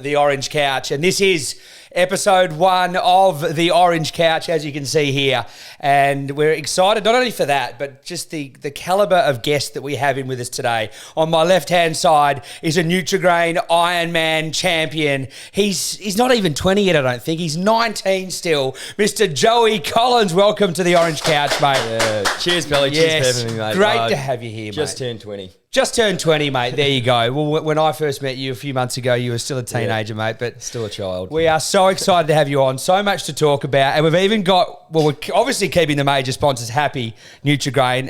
the Orange Couch, and this is episode 1 of the Orange Couch, as you can see here. And we're excited not only for that, but just the calibre of guests that we have in with us today. On my left-hand side is a Nutrigrain Ironman champion. He's not even 20 yet, I don't think. He's 19 still. Mr. Joey Collins, welcome to the Orange Couch, mate. Yeah. Cheers, Billy. Cheers for having me, mate. Great to have you here, mate. Just turned 20. Just turned 20, mate. There you go. Well, when I first met you a few months ago, you were still a teenager, mate. But still a child. We are so excited to have you on. So much to talk about. And we've even got, well, we're obviously keeping the major sponsors happy, Nutrigrain.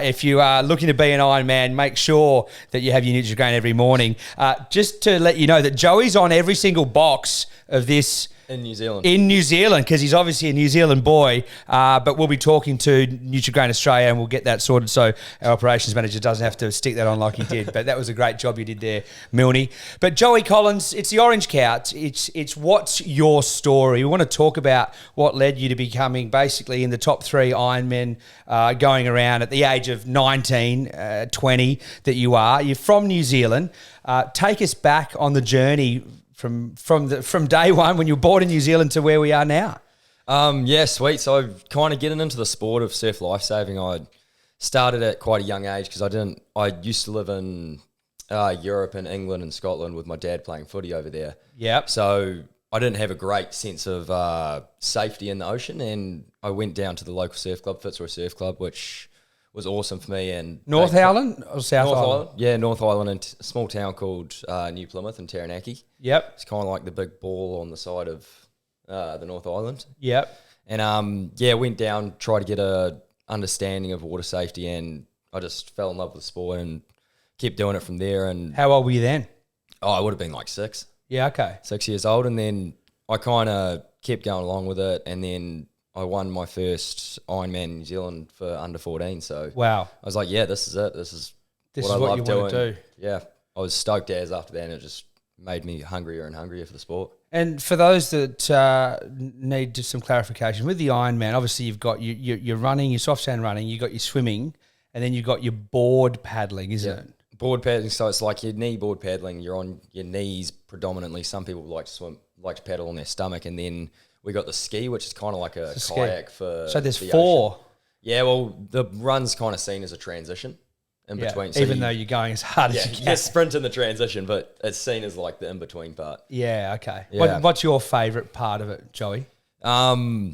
If you are looking to be an Ironman, make sure that you have your Nutrigrain every morning. Just to let you know that Joey's on every single box of this in New Zealand. In New Zealand, because he's obviously a New Zealand boy. But we'll be talking to Nutrigrain Australia and we'll get that sorted so our operations manager doesn't have to stick that on like he did. But that was a great job you did there, Milne. But Joey Collins, it's the Orange Couch. It's what's your story? We want to talk about what led you to becoming basically in the top 3 Ironmen going around at the age of 19, 20 that you are. You're from New Zealand. Take us back on the journey from day one when you were born in New Zealand to where we are now. Yeah, sweet. So kind of getting into the sport of surf lifesaving, I started at quite a young age because I used to live in Europe and England and Scotland with my dad playing footy over there. Yep. So I didn't have a great sense of safety in the ocean, and I went down to the local surf club, Fitzroy Surf Club, which was awesome for me. And North Island or South Island? Yeah, North Island, in a small town called New Plymouth in Taranaki. Yep. It's kind of like the big ball on the side of the North Island. Yep. And went down, tried to get a understanding of water safety, and I just fell in love with the sport and kept doing it from there. And how old were you then? Oh, I would have been like 6. Yeah, okay. 6 years old, and then I kind of kept going along with it, and then I won my first Ironman in New Zealand for under 14. So wow, I was like, yeah, this is it. This is what I love doing. Want to do. Yeah, I was stoked as after that, and it just made me hungrier and hungrier for the sport. And for those that need just some clarification, with the Ironman, obviously you've got your running, your soft sand running, you've got your swimming, and then you've got your board paddling, isn't it? Board paddling, so it's like your knee board paddling. You're on your knees predominantly. Some people like to paddle on their stomach, and then we got the ski, which is kind of like a kayak for. So there's the 4. Ocean. Yeah, well, the run's kind of seen as a transition in between. So even though you're going as hard as you can. Yeah, sprint in the transition, but it's seen as like the in-between part. Yeah, okay. Yeah. What's your favourite part of it, Joey? I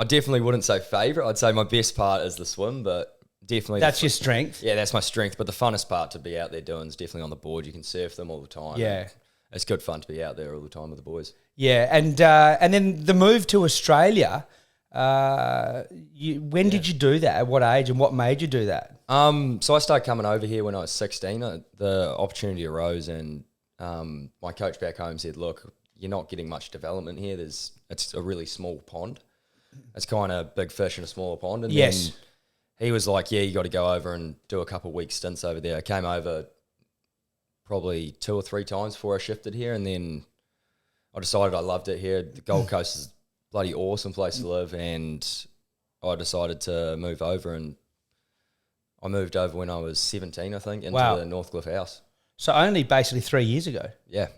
definitely wouldn't say favourite. I'd say my best part is the swim, but definitely that's your strength. Yeah, that's my strength. But the funnest part to be out there doing is definitely on the board. You can surf them all the time. Yeah, it's good fun to be out there all the time with the boys. Yeah, and then the move to Australia. When did you do that? At what age, and what made you do that? So I started coming over here when I was 16. The opportunity arose, and my coach back home said, "Look, you're not getting much development here. It's a really small pond. It's kind of big fish in a smaller pond." And yes. Then he was like, "Yeah, you got to go over and do a couple of week stints over there." I came over probably 2 or 3 times before I shifted here, and then I decided I loved it here. The Gold Coast is a bloody awesome place to live, and I decided to move over, and I moved over when I was 17, I think, into the Northcliffe house. So only basically 3 years ago. Yeah.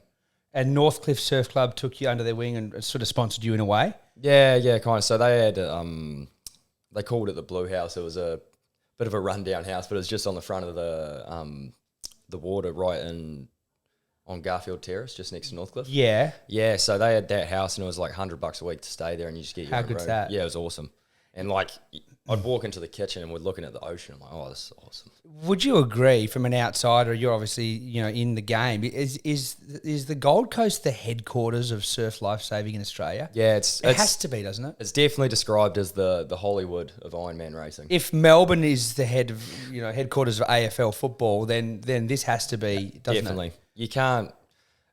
And Northcliffe Surf Club took you under their wing and sort of sponsored you in a way? Yeah, kind of. So they had, they called it the Blue House. It was a bit of a rundown house, but it was just on the front of the water right on Garfield Terrace, just next to Northcliffe. Yeah. Yeah, so they had that house, and it was like $100 a week to stay there, and you just get your How own good's room. that? Yeah, it was awesome. And like, I'd walk into the kitchen and we're looking at the ocean. I'm like, oh, this is awesome. Would you agree, from an outsider, you're obviously, in the game, is the Gold Coast the headquarters of surf lifesaving in Australia? Yeah, it has to be, doesn't it? It's definitely described as the Hollywood of Ironman racing. If Melbourne is the headquarters of AFL football, then this has to be, doesn't definitely. it? You can't.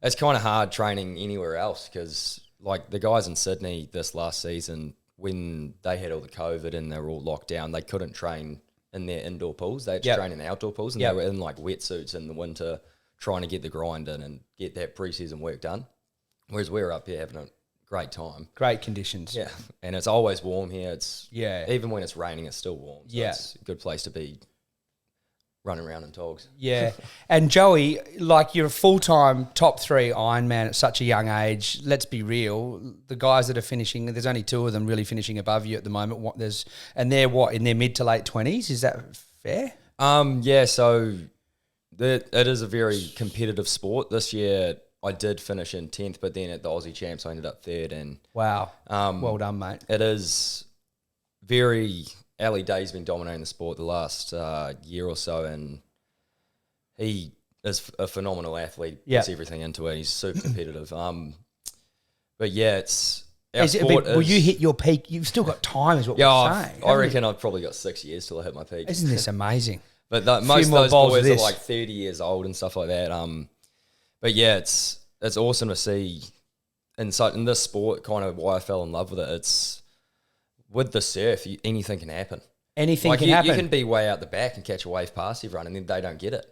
It's kind of hard training anywhere else because, like, the guys in Sydney this last season, when they had all the COVID and they were all locked down, they couldn't train in their indoor pools. They had to train in outdoor pools, and they were in like wetsuits in the winter trying to get the grind in and get that pre-season work done. Whereas we're up here having a great time. Great conditions. Yeah, and it's always warm here. It's even when it's raining, it's still warm. So yeah, it's a good place to be running around in togs. Yeah. And Joey, like you're a full-time top 3 Ironman at such a young age. Let's be real. The guys that are finishing, there's only 2 of them really finishing above you at the moment. And they're in their mid to late 20s. Is that fair? Yeah, so it is a very competitive sport. This year I did finish in 10th, but then at the Aussie Champs I ended up 3rd. And Wow. Well done, mate. it is very... Ali Day's been dominating the sport the last year or so, and he is a phenomenal athlete. Yeah. Puts everything into it. He's super competitive. But yeah, it's will you hit your peak? You've still got time, is what we're saying. I reckon I've probably got 6 years till I hit my peak. Isn't this amazing? But most of those boys are like 30 years old and stuff like that. But yeah, it's awesome to see in this sport. Kind of why I fell in love with it. It's with the surf, anything can happen. Anything can happen. You can be way out the back and catch a wave past everyone, and then they don't get it.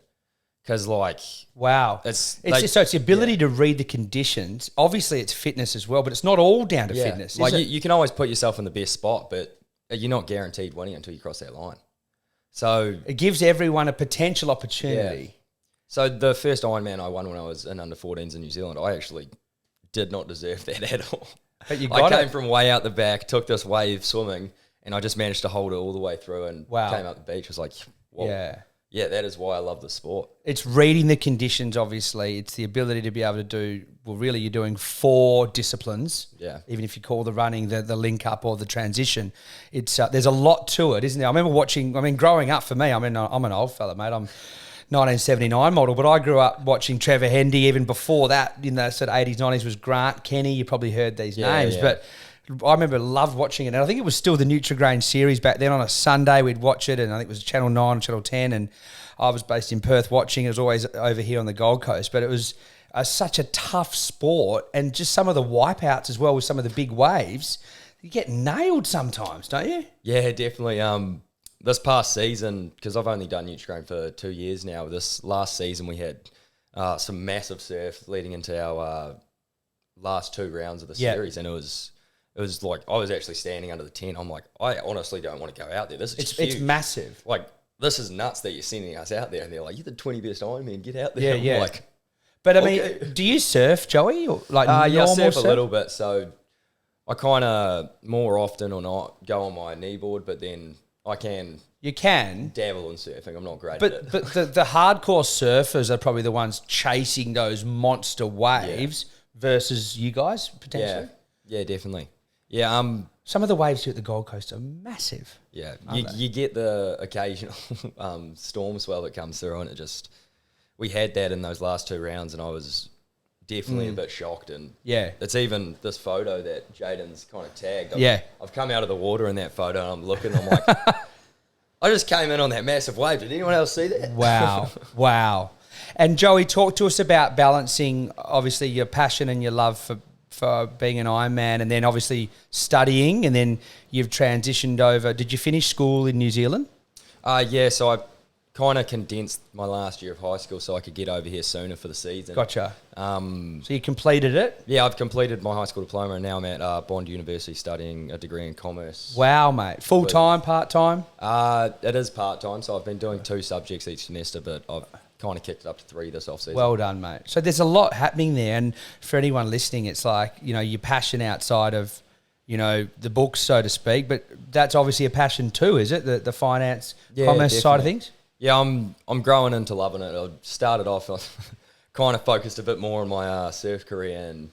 Because, wow. It's the ability to read the conditions. Obviously, it's fitness as well, but it's not all down to fitness. You can always put yourself in the best spot, but you're not guaranteed winning until you cross that line. So it gives everyone a potential opportunity. Yeah. So the first Ironman I won when I was in under 14s in New Zealand, I actually did not deserve that at all. But I came from way out the back, took this wave swimming, and I just managed to hold it all the way through and came up the beach. I was like, whoa. Yeah, that is why I love the sport. It's reading the conditions, obviously. It's the ability to be able to do, really you're doing 4 disciplines. Yeah. Even if you call the running the link up or the transition. It's there's a lot to it, isn't there? I remember growing up for me, I'm an old fella, mate. I'm 1979 model, but I grew up watching Trevor Hendy. Even before that, in the sort of 80s, 90s was Grant Kenny. You probably heard these names, but I loved watching it. And I think it was still the Nutrigrain series back then. On a Sunday, we'd watch it, and I think it was Channel 9, Channel 10, and I was based in Perth watching. It was always over here on the Gold Coast, but it was such a tough sport, and just some of the wipeouts as well with some of the big waves. You get nailed sometimes, don't you? Yeah, definitely. This past season, because I've only done Nutrigrain for 2 years now, this last season we had some massive surf leading into our last 2 rounds of the series, and it was like I was actually standing under the tent. I'm like, I honestly don't want to go out there. This is huge. It's massive. Like, this is nuts that you're sending us out there, and they're like, you're the 20 best Ironman, get out there. Yeah. Like, but I mean, do you surf, Joey? Or I surf a little bit, so I kind of more often or not go on my kneeboard, but then You can dabble in surfing. I'm not great at it. But the hardcore surfers are probably the ones chasing those monster waves versus you guys, potentially. Yeah, definitely. Yeah, some of the waves here at the Gold Coast are massive. Yeah, you get the occasional storm swell that comes through, and we had that in those last 2 rounds, and I was definitely a bit shocked. And it's even this photo that Jaden's kind of tagged. I've come out of the water in that photo, and I'm looking, I'm like, I just came in on that massive wave. Did anyone else see that? Wow. And Joey, talk to us about balancing, obviously, your passion and your love for being an Ironman, and then obviously studying, and then you've transitioned over. Did you finish school in New Zealand? Yeah, so I kind of condensed my last year of high school so I could get over here sooner for the season. Gotcha. So you completed it? Yeah, I've completed my high school diploma, and now I'm at Bond University studying a degree in commerce. Wow, mate. Full-time, part-time? It is part-time, so I've been doing 2 subjects each semester, but I've kind of kicked it up to 3 this off-season. Well done, mate. So there's a lot happening there, and for anyone listening, it's like, your passion outside of, the books, so to speak, but that's obviously a passion too, is it? The finance, commerce definitely. side of things? Yeah, I'm growing into loving it. I started off kind of focused a bit more on my surf career, and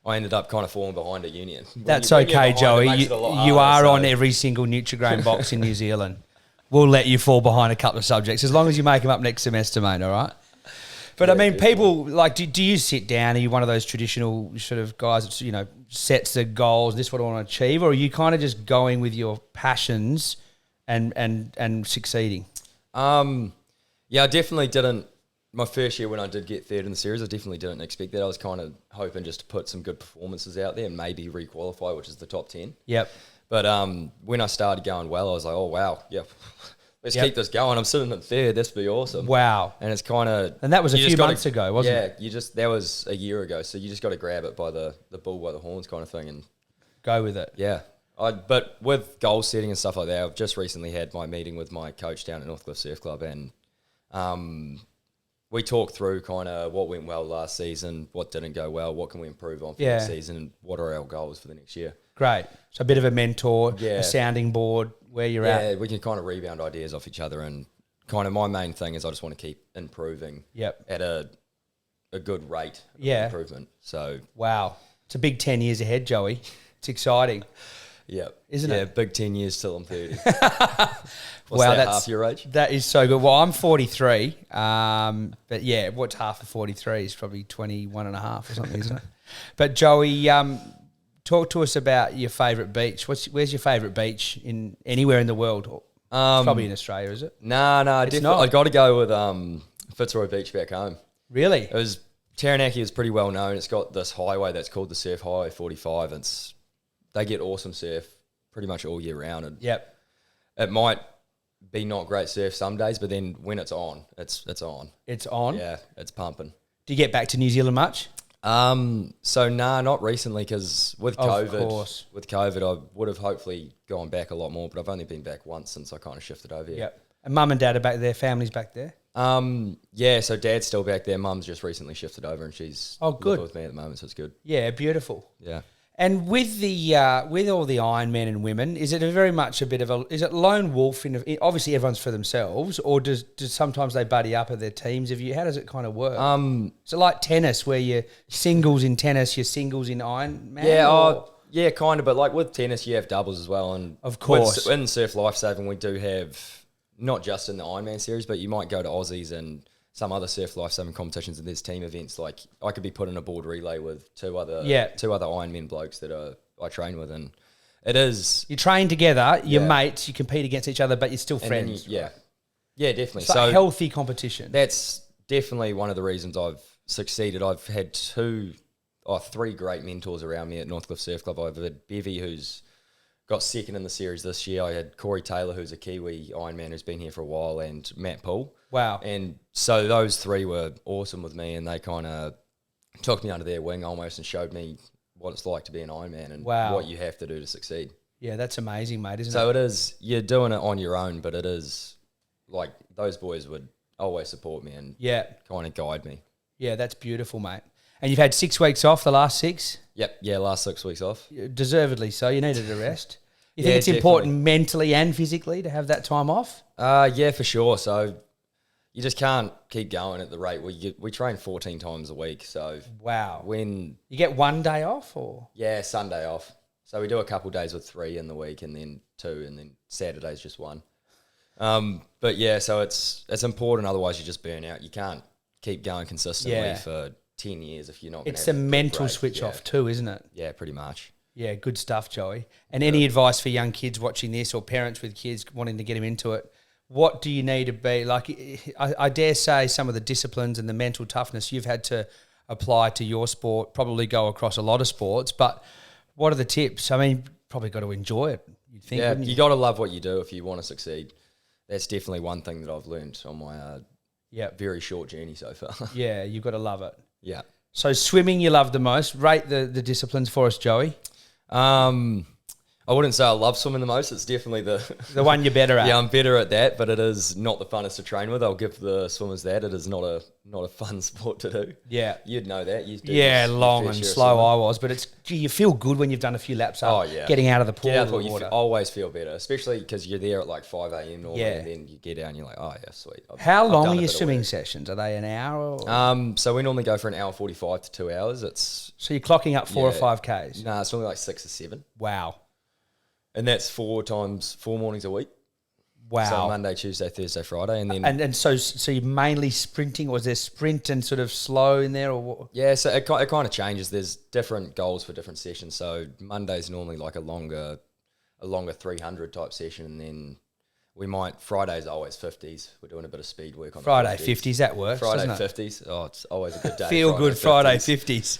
I ended up kind of falling behind at union. That's okay, Joey. You are on every single Nutrigrain box in New Zealand. We'll let you fall behind a couple of subjects as long as you make them up next semester, mate, all right? But I mean, people, like, do you sit down? Are you one of those traditional sort of guys that, sets the goals, this is what I want to achieve? Or are you kind of just going with your passions and succeeding? Yeah, I definitely didn't. My first year when I did get 3rd in the series, I definitely didn't expect that. I was kind of hoping just to put some good performances out there and maybe re-qualify, which is the top 10. Yep. But when I started going well, I was like, oh, wow, let's keep this going. I'm sitting at 3rd. This would be awesome. Wow. And it's kind of... And that was a few months ago, wasn't it? Yeah, that was a year ago. So you just got to grab it by the bull by the horns kind of thing and... Go with it. Yeah. But with goal setting and stuff like that, I've just recently had my meeting with my coach down at Northcliffe Surf Club, and we talked through kind of what went well last season, what didn't go well, what can we improve on for next season, and what are our goals for the next year. Great. So a bit of a mentor, a sounding board where you're at. Yeah, we can kind of rebound ideas off each other, and kind of my main thing is I just want to keep improving at a good rate of improvement. So wow. It's a big 10 years ahead, Joey. It's exciting. Yeah. Isn't it? Yeah, big 10 years till I'm 30. Wow, that's half your age? That is so good. Well, I'm 43. But yeah, what's half of 43 is probably 21 and a half or something, isn't it? But Joey, talk to us about your favourite beach. Where's your favourite beach in anywhere in the world? It's probably in Australia, is it? No, definitely. I got to go with Fitzroy Beach back home. Really? It was Taranaki is pretty well known. It's got this highway that's called the Surf Highway 45. They get awesome surf pretty much all year round. And it might be not great surf some days, but then when it's on, it's on. It's on? Yeah, it's pumping. Do you get back to New Zealand much? So not recently, because with COVID, I would have hopefully gone back a lot more, but I've only been back once since I kind of shifted over here. Yep. And mum and dad are back there, family's back there? Yeah, so dad's still back there. Mum's just recently shifted over and she's living with me at the moment, so it's good. Yeah, beautiful. Yeah. And with the with all the Iron Men and women, is it very much a bit of a, is it lone wolf obviously everyone's for themselves, or does sometimes they buddy up at their teams? How does it kind of work? Is it like tennis where you're singles in tennis, you're singles in Iron Man? Yeah, yeah, kind of, but like with tennis you have doubles as well, and of course in Surf Lifesaving we do have not just in the Ironman series, but you might go to Aussies and some other surf lifesaving competitions, and there's team events. Like I could be put in a board relay with two other Ironman blokes that I train with, and it is you train together, you're mates, you compete against each other, but you're still friends. Yeah, definitely. It's like healthy competition. That's definitely one of the reasons I've succeeded. I've had three great mentors around me at Northcliffe Surf Club. I've had Bevy, who's got second in the series this year. I had Corey Taylor, who's a Kiwi Ironman who's been here for a while, and Matt Poole. Wow. And so those three were awesome with me, and they kind of took me under their wing almost and showed me what it's like to be an Ironman and what you have to do to succeed. Yeah, that's amazing, mate, isn't it? So it is, you're doing it on your own, but it is like those boys would always support me and kind of guide me. Yeah, that's beautiful, mate. And you've had 6 weeks off, the last 6? Yep, yeah, last 6 weeks off. Deservedly so. You needed a rest. You think it's important mentally and physically to have that time off? Yeah, for sure. So you just can't keep going at the rate we train 14 times a week. So when you get 1 day off, or Sunday off. So we do a couple of days with 3 in the week, and then 2, and then Saturday's just 1. But yeah, so it's important. Otherwise, you just burn out. You can't keep going consistently for 10 years if you're not. It's a mental switch off too, isn't it? Yeah, pretty much. Yeah, good stuff, Joey. And any advice for young kids watching this, or parents with kids wanting to get them into it? What do you need to be like? I dare say some of the disciplines and the mental toughness you've had to apply to your sport probably go across a lot of sports. But what are the tips? I mean, probably got to enjoy it. You'd think, wouldn't you got to love what you do if you want to succeed. That's definitely one thing that I've learned on my very short journey so far. Yeah, you've got to love it. Yeah. So swimming you love the most. Rate the disciplines for us, Joey. I wouldn't say I love swimming the most. It's definitely the one you're better at. Yeah, I'm better at that, but it is not the funnest to train with. I'll give the swimmers that. It is not a fun sport to do. Yeah. You'd know that. Long and slow I was, but you feel good when you've done a few laps up, getting out of the pool. You always feel better, especially because you're there at like 5 a.m. normally, and then you get out and you're like, oh yeah, sweet. How long are your swimming sessions? Are they an hour? Or? So we normally go for an hour 45 to 2 hours. So you're clocking up 4 or 5 Ks? No, it's normally like 6 or 7. Wow. And that's 4 mornings a week. Wow. So Monday, Tuesday, Thursday, Friday. And then and so you're mainly sprinting, or is there sprint and sort of slow in there, or what? Yeah, so it kind of changes. There's different goals for different sessions. So Monday's normally like a longer 300 type session, and then Friday's always 50s. We're doing a bit of speed work on Friday 50s. That works. Friday 50s. Oh, it's always a good day. Feel good Friday 50s.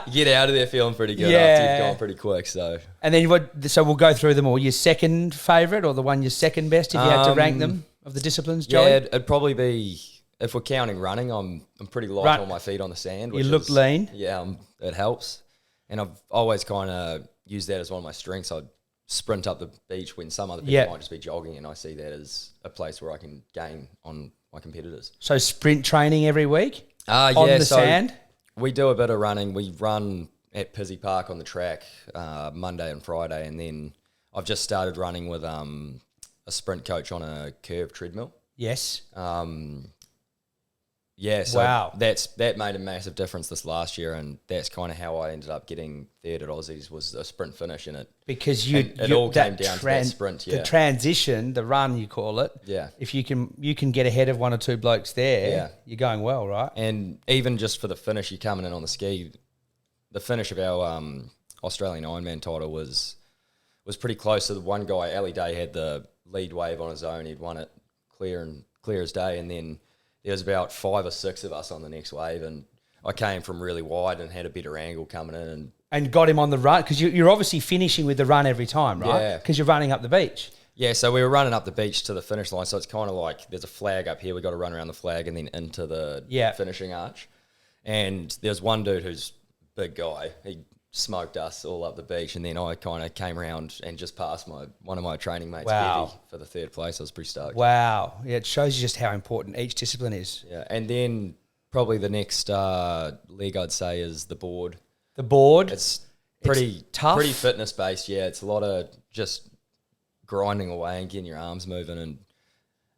You get out of there feeling pretty good after you've gone pretty quick. So and then so we'll go through them all. Your second favourite, or the one you're second best, if you had to rank them of the disciplines, Joey? Yeah, it'd probably be, if we're counting running, I'm pretty light on my feet on the sand. You look lean. Yeah, it helps, and I've always kind of used that as one of my strengths. I'd sprint up the beach when some other people might just be jogging, and I see that as a place where I can gain on my competitors. So sprint training every week on Yeah, the so sand? we do a bit of running. We run at Pizzy Park on the track Monday and Friday, and then I've just started running with a sprint coach on a curved treadmill. Yes. Yeah, so Wow. that made a massive difference this last year, and that's kind of how I ended up getting third at Aussies was a sprint finish in it. Because It all came down to that sprint, The transition, the run you call it. Yeah. If you can get ahead of one or two blokes there, Yeah. you're going well, right? And even just for the finish, you coming in on the ski, the finish of our Australian Ironman title was pretty close to the one guy. Ali Day had the lead wave on his own. He'd won it clear as day, and then there was about 5 or 6 of us on the next wave, and I came from really wide and had a better angle coming in. And got him on the run because you're obviously finishing with the run every time, right? Yeah. Because you're running up the beach. Yeah, so we were running up the beach to the finish line, so it's kind of like there's a flag up here. We got to run around the flag and then into the finishing arch. And there's one dude who's a big guy. He smoked us all up the beach, and then I kind of came around and just passed one of my training mates, Wow. Bevy, for the third place. I was pretty stoked. Wow. Yeah, it shows you just how important each discipline is. Yeah, and then probably the next leg I'd say is the board. The board. It's pretty tough. pretty fitness based. Yeah, it's a lot of just grinding away and getting your arms moving, and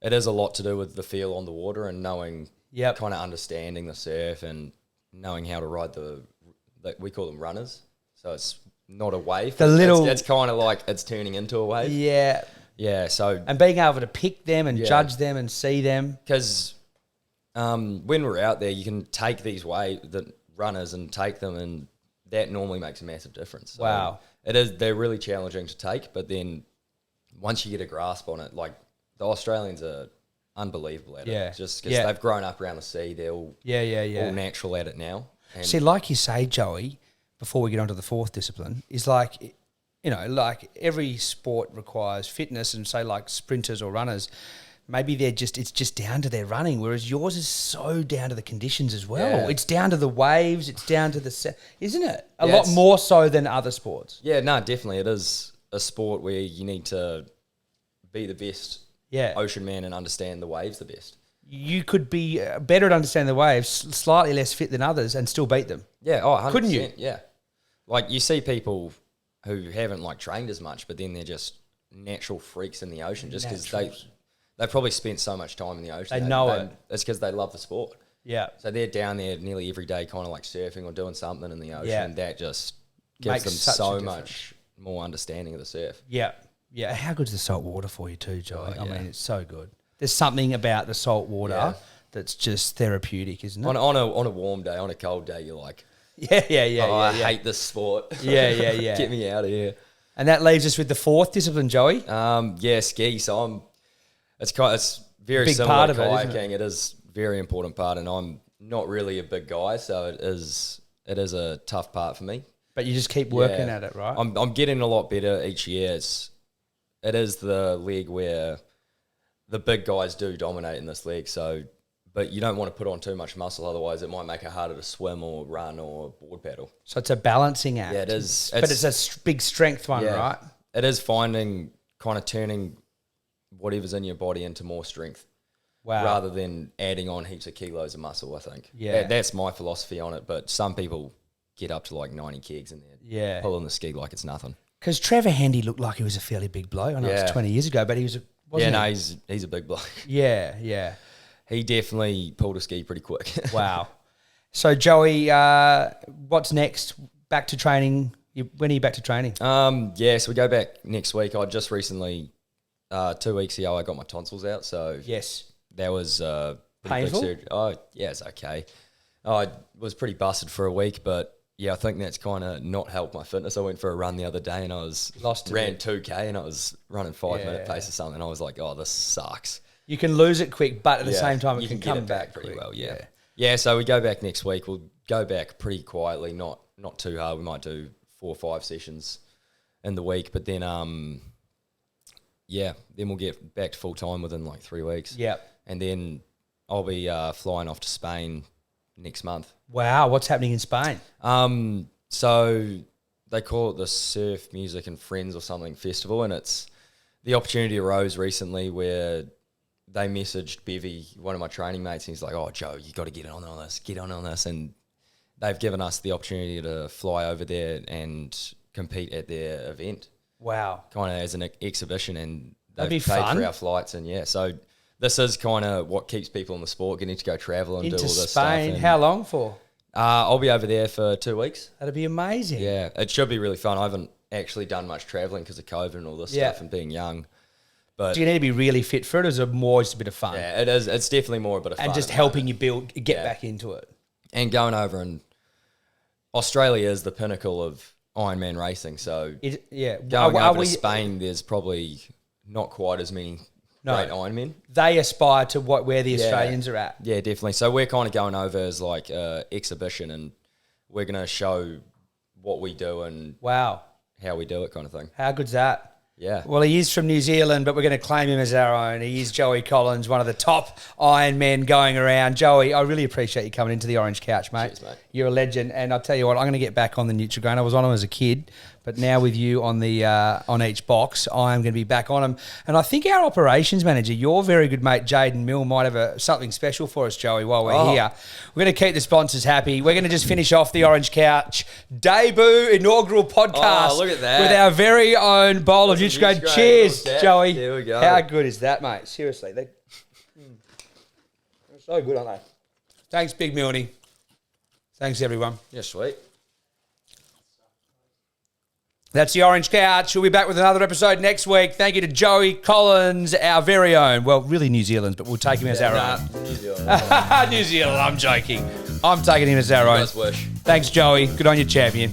it is a lot to do with the feel on the water and knowing, Yep. kind of understanding the surf and knowing how to ride we call them runners. So it's not a wave. It's kind of like it's turning into a wave. Yeah. Yeah. So And being able to pick them and judge them and see them. because when we're out there, you can take these the runners and take them, and that normally makes a massive difference. So Wow. they're really challenging to take, but then once you get a grasp on it, like the Australians are unbelievable at Yeah. it. Just because Yeah. they've grown up around the sea, they're all Yeah. all natural at it now. And See, like you say, Joey, before we get on to the fourth discipline, is like, like every sport requires fitness, and say like sprinters or runners, maybe it's just down to their running, whereas yours is so down to the conditions as well. Yeah. It's down to the waves, it's down to isn't it? A Yeah, lot it's- more so than other sports. yeah, no, definitely, it is a sport where you need to be the best Yeah. ocean man and understand the waves the best. You could be better at understanding the waves, slightly less fit than others, and still beat them. Yeah, 100%. Couldn't you? Yeah. Like you see people who haven't like trained as much, but then they're just natural freaks in the ocean just because they probably spent so much time in the ocean. They know it. It's because they love the sport. Yeah. So they're down there nearly every day kind of like surfing or doing something in the ocean, Yeah. and that just gives Makes them such a so difference. much more understanding of the surf. Yeah. Yeah. How good's the salt water for you too, Joey? I yeah. mean, it's so good. There's something about the salt water Yeah. that's just therapeutic, isn't it? On a warm day, on a cold day, you're like, Yeah. I hate this sport. Yeah. Get me out of here. And that leaves us with the fourth discipline, Joey. Yeah, ski. So it's very Big similar part to of it, isn't kayaking. It is a very important part, and I'm not really a big guy, so it is a tough part for me. But you just keep working Yeah. at it, right? I'm getting a lot better each year. It is the league where the big guys do dominate in this league. So, but you don't want to put on too much muscle, otherwise it might make it harder to swim or run or board paddle. So it's a balancing act. Yeah, it is. But it's a big strength one, Yeah. right? It is finding kind of turning whatever's in your body into more strength. Wow. Rather than adding on heaps of kilos of muscle, I think. Yeah. That's my philosophy on it. But some people get up to like 90 kegs and they're Yeah. pulling the ski like it's nothing. Because Trevor Handy looked like he was a fairly big bloke. I know it's Yeah. 20 years ago, but he was, wasn't Yeah, he? no, he's a big bloke. Yeah. He definitely pulled a ski pretty quick. Wow. So, Joey, what's next? Back to training. When are you back to training? Yeah, so we go back next week. I just recently, 2 weeks ago, I got my tonsils out. So Yes. that was pretty Painful? big surgery. Oh, yeah, it's okay. I was pretty busted for a week, but yeah, I think that's kind of not helped my fitness. I went for a run the other day and I ran 2K and I was running 5 minute pace or something. I was like, oh, this sucks. You can lose it quick, but at the Yeah, same time, it you can get come it back pretty quick. well. Yeah. So we go back next week. We'll go back pretty quietly, not too hard. We might do 4 or 5 sessions in the week, but then then we'll get back to full time within like 3 weeks. Yeah. And then I'll be flying off to Spain next month. Wow. What's happening in Spain? So they call it the Surf Music and Friends or something festival, and it's the opportunity arose recently where they messaged Bevy, one of my training mates, and he's like, "Oh, Joe, you got to get on this, get on this." And they've given us the opportunity to fly over there and compete at their event, Wow. kind of as an exhibition, and That'd they've be paid fun. for our flights. And yeah, so this is kind of what keeps people in the sport, getting to go travel and Into do all this Spain. stuff. And, How long for? I'll be over there for 2 weeks. That'd be amazing. Yeah, it should be really fun. I haven't actually done much traveling because of COVID and all this Yeah. stuff and being young. But Do you need to be really fit for it, or is it more just a bit of fun? yeah, it is. It's definitely more a bit of fun. And just at the helping moment. you get Yeah. back into it. And going over, and Australia is the pinnacle of Ironman racing. So Yeah. going Are over we- to Spain, there's probably not quite as many No. great Ironmen. They aspire to where the Yeah. Australians are at. Yeah, definitely. So we're kind of going over as like an exhibition, and we're going to show what we do and Wow. how we do it, kind of thing. How good's that? Yeah. Well, he is from New Zealand, but we're going to claim him as our own. He is Joey Collins, one of the top Iron Men going around. Joey, I really appreciate you coming into the Orange Couch, mate. Cheers, mate. You're a legend, and I'll tell you what, I'm going to get back on the Nutrigrain. I was on them as a kid, but now with you on the on each box, I am going to be back on them. And I think our operations manager, your very good mate Jaden Mill, might have something special for us, Joey, while we're here. We're going to keep the sponsors happy. We're going to just finish off the Orange Couch debut inaugural podcast Oh, look at that. with our very own bowl of Nutrigrain. Nutrigrain. Cheers, Look at that. Joey. There we go. How good is that, mate? Seriously. They're so good, aren't they? Thanks, Big Milne. Thanks, everyone. Yeah, sweet. That's the Orange Couch. We'll be back with another episode next week. Thank you to Joey Collins, our very own. Well, really New Zealand, but we'll take him as our own. New Zealand. New Zealand, I'm joking. I'm taking him as our own. Nice wish. Thanks, Joey. Good on you, champion.